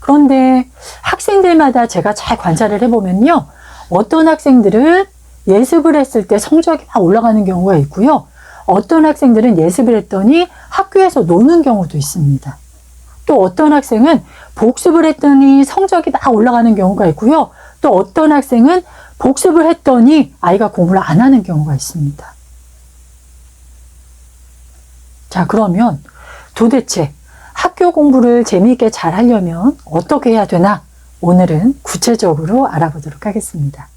그런데 학생들마다 제가 잘 관찰을 해보면요. 어떤 학생들은 예습을 했을 때 성적이 막 올라가는 경우가 있고요. 어떤 학생들은 예습을 했더니 학교에서 노는 경우도 있습니다. 또 어떤 학생은 복습을 했더니 성적이 막 올라가는 경우가 있고요. 또 어떤 학생은 복습을 했더니 아이가 공부를 안 하는 경우가 있습니다. 자, 그러면 도대체 학교 공부를 재미있게 잘 하려면 어떻게 해야 되나? 오늘은 구체적으로 알아보도록 하겠습니다.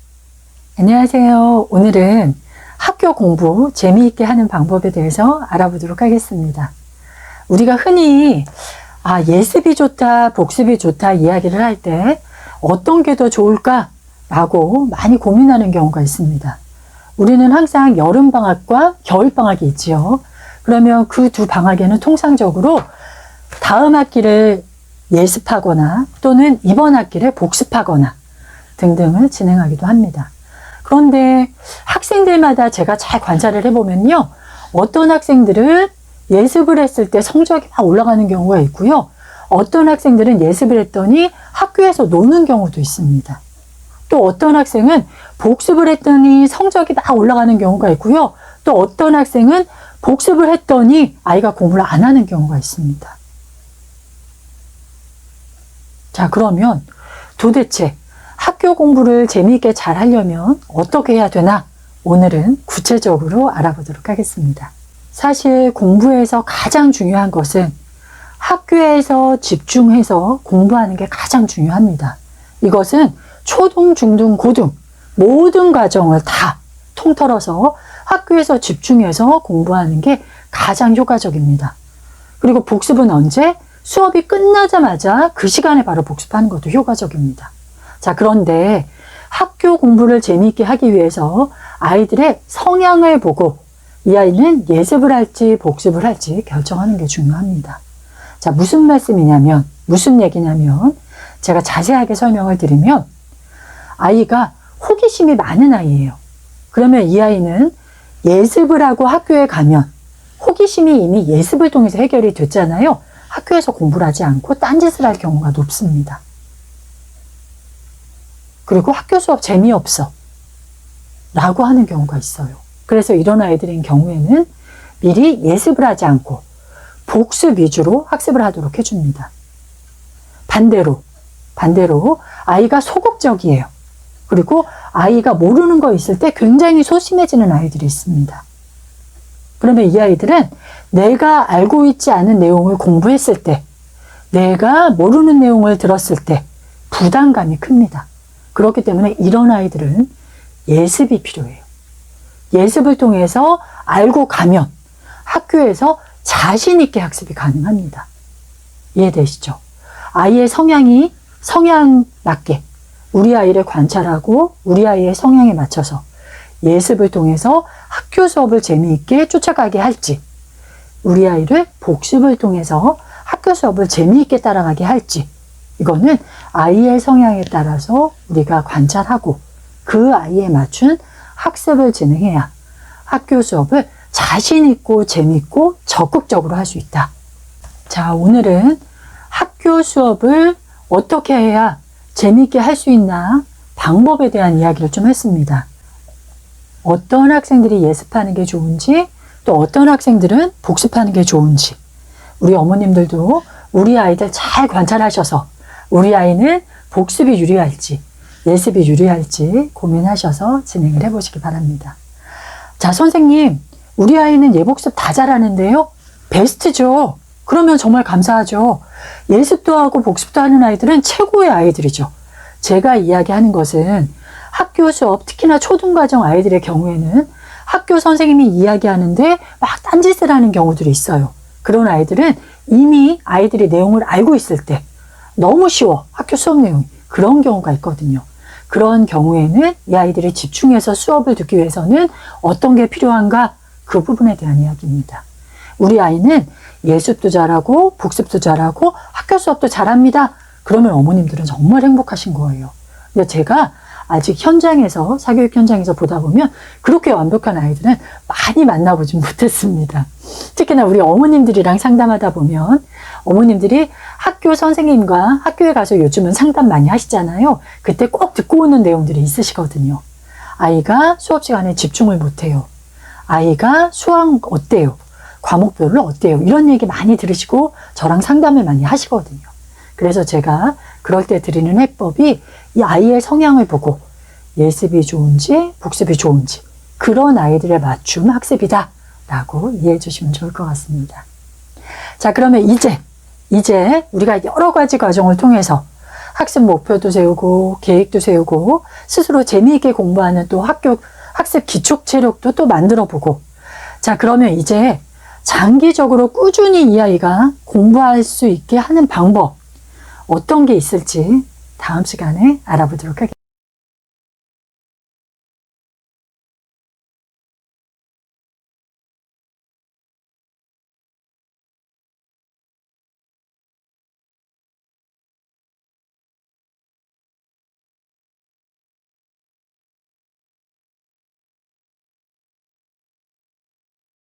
안녕하세요. 오늘은 학교 공부 재미있게 하는 방법에 대해서 알아보도록 하겠습니다. 우리가 흔히 예습이 좋다, 복습이 좋다 이야기를 할 때 어떤 게 더 좋을까라고 많이 고민하는 경우가 있습니다. 우리는 항상 여름방학과 겨울방학이 있지요. 그러면 그 두 방학에는 통상적으로 다음 학기를 예습하거나 또는 이번 학기를 복습하거나 등등을 진행하기도 합니다. 그런데 학생들마다 제가 잘 관찰을 해보면요. 어떤 학생들은 예습을 했을 때 성적이 막 올라가는 경우가 있고요. 어떤 학생들은 예습을 했더니 학교에서 노는 경우도 있습니다. 또 어떤 학생은 복습을 했더니 성적이 막 올라가는 경우가 있고요. 또 어떤 학생은 복습을 했더니 아이가 공부를 안 하는 경우가 있습니다. 자, 그러면 도대체 학교 공부를 재미있게 잘 하려면 어떻게 해야 되나? 오늘은 구체적으로 알아보도록 하겠습니다. 사실 공부에서 가장 중요한 것은 학교에서 집중해서 공부하는 게 가장 중요합니다. 이것은 초등, 중등, 고등 모든 과정을 다 통틀어서 학교에서 집중해서 공부하는 게 가장 효과적입니다. 그리고 복습은 언제? 수업이 끝나자마자 그 시간에 바로 복습하는 것도 효과적입니다. 자, 그런데 학교 공부를 재미있게 하기 위해서 아이들의 성향을 보고 이 아이는 예습을 할지 복습을 할지 결정하는 게 중요합니다. 자, 무슨 말씀이냐면, 무슨 얘기냐면, 제가 자세하게 설명을 드리면, 아이가 호기심이 많은 아이예요. 그러면 이 아이는 예습을 하고 학교에 가면 호기심이 이미 예습을 통해서 해결이 됐잖아요. 학교에서 공부를 하지 않고 딴짓을 할 경우가 높습니다. 그리고 학교 수업 재미없어 라고 하는 경우가 있어요. 그래서 이런 아이들인 경우에는 미리 예습을 하지 않고 복습 위주로 학습을 하도록 해줍니다. 반대로 아이가 소극적이에요. 그리고 아이가 모르는 거 있을 때 굉장히 소심해지는 아이들이 있습니다. 그러면 이 아이들은 내가 알고 있지 않은 내용을 공부했을 때, 내가 모르는 내용을 들었을 때 부담감이 큽니다. 그렇기 때문에 이런 아이들은 예습이 필요해요. 예습을 통해서 알고 가면 학교에서 자신 있게 학습이 가능합니다. 이해되시죠? 아이의 성향 맞게 우리 아이를 관찰하고 우리 아이의 성향에 맞춰서 예습을 통해서 학교 수업을 재미있게 쫓아가게 할지, 우리 아이를 복습을 통해서 학교 수업을 재미있게 따라가게 할지, 이거는 아이의 성향에 따라서 우리가 관찰하고 그 아이에 맞춘 학습을 진행해야 학교 수업을 자신 있고 재미있고 적극적으로 할 수 있다. 자, 오늘은 학교 수업을 어떻게 해야 재미있게 할 수 있나 방법에 대한 이야기를 좀 했습니다. 어떤 학생들이 예습하는 게 좋은지, 또 어떤 학생들은 복습하는 게 좋은지, 우리 어머님들도 우리 아이들 잘 관찰하셔서 우리 아이는 복습이 유리할지 예습이 유리할지 고민하셔서 진행을 해보시기 바랍니다. 자, 선생님, 우리 아이는 예복습 다 잘하는데요? 베스트죠. 그러면 정말 감사하죠. 예습도 하고 복습도 하는 아이들은 최고의 아이들이죠. 제가 이야기하는 것은 학교 수업, 특히나 초등과정 아이들의 경우에는 학교 선생님이 이야기하는데 막 딴짓을 하는 경우들이 있어요. 그런 아이들은 이미 아이들이 내용을 알고 있을 때 너무 쉬워, 학교 수업 내용이. 그런 경우가 있거든요. 그런 경우에는 이 아이들이 집중해서 수업을 듣기 위해서는 어떤 게 필요한가? 그 부분에 대한 이야기입니다. 우리 아이는 예습도 잘하고 복습도 잘하고 학교 수업도 잘합니다. 그러면 어머님들은 정말 행복하신 거예요. 근데 제가 아직 현장에서, 사교육 현장에서 보다 보면 그렇게 완벽한 아이들은 많이 만나보지 못했습니다. 특히나 우리 어머님들이랑 상담하다 보면 어머님들이 학교 선생님과 학교에 가서 요즘은 상담 많이 하시잖아요. 그때 꼭 듣고 오는 내용들이 있으시거든요. 아이가 수업 시간에 집중을 못해요. 아이가 수학 어때요? 과목별로 어때요? 이런 얘기 많이 들으시고 저랑 상담을 많이 하시거든요. 그래서 제가 그럴 때 드리는 해법이 이 아이의 성향을 보고 예습이 좋은지 복습이 좋은지 그런 아이들에 맞춤 학습이다 라고 이해해 주시면 좋을 것 같습니다. 자, 그러면 이제 우리가 여러 가지 과정을 통해서 학습 목표도 세우고 계획도 세우고 스스로 재미있게 공부하는 또 학습 기초 체력도 또 만들어 보고, 자, 그러면 이제 장기적으로 꾸준히 이 아이가 공부할 수 있게 하는 방법 어떤 게 있을지 다음 시간에 알아보도록 하겠습니다.